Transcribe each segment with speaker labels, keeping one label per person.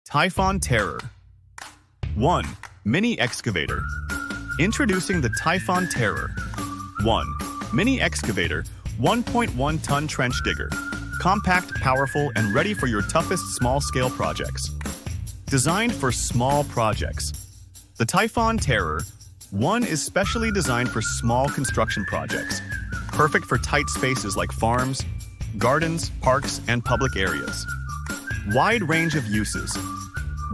Speaker 1: TYPHON Terror One Mini Excavator. Introducing the TYPHON Terror One Mini Excavator 1.1-ton trench digger. Compact, powerful, and ready for your toughest small-scale projects. Designed for small projects, the TYPHON Terror One is specially designed for small construction projects, perfect for tight spaces like farms, gardens, parks, and public areas. Wide range of uses.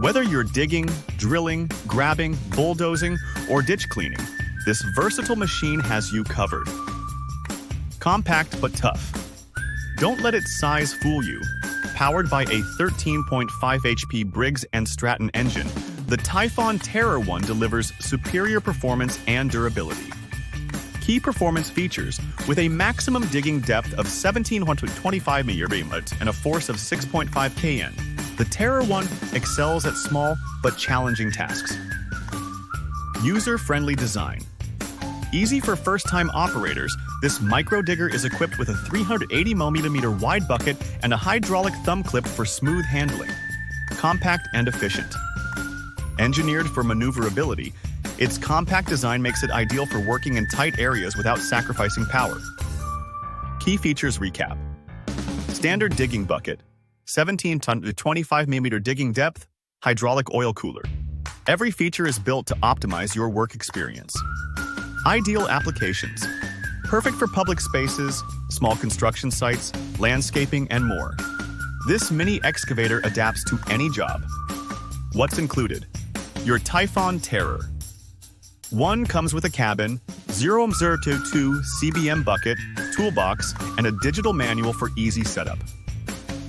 Speaker 1: Whether you're digging, drilling, grabbing, bulldozing, or ditch cleaning, this versatile machine has you covered. Compact but tough. Don't let its size fool you. Powered by a 13.5 HP Briggs Stratton engine, the TYPHON Terror One delivers superior performance and durability. Key performance features: with a maximum digging depth of 1,725 mm and a force of 6.5 kN, the Terror One excels at small but challenging tasks. User-friendly design. Easy for first-time operators, this micro digger is equipped with a 380mm wide bucket and a hydraulic thumb clip for smooth handling. Compact and efficient. Engineered for maneuverability, its compact design makes it ideal for working in tight areas without sacrificing power. Key features recap. Standard digging bucket, 17-ton to 25mm digging depth, hydraulic oil cooler. Every feature is built to optimize your work experience. Ideal applications. Perfect for public spaces, small construction sites, landscaping, and more. This mini excavator adapts to any job. What's included? Your TYPHON Terror One comes with a cabin, 002 CBM bucket, toolbox, and a digital manual for easy setup.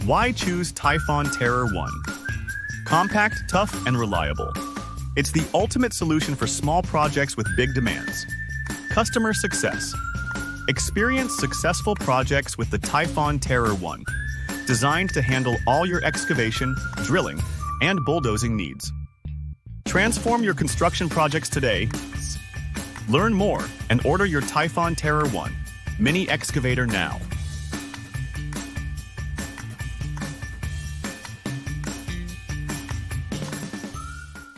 Speaker 1: Why choose TYPHON Terror One? Compact, tough, and reliable. It's the ultimate solution for small projects with big demands. Customer success. Experience successful projects with the TYPHON Terror One, designed to handle all your excavation, drilling, and bulldozing needs. Transform your construction projects today. Learn more and order your TYPHON Terror One Mini Excavator now.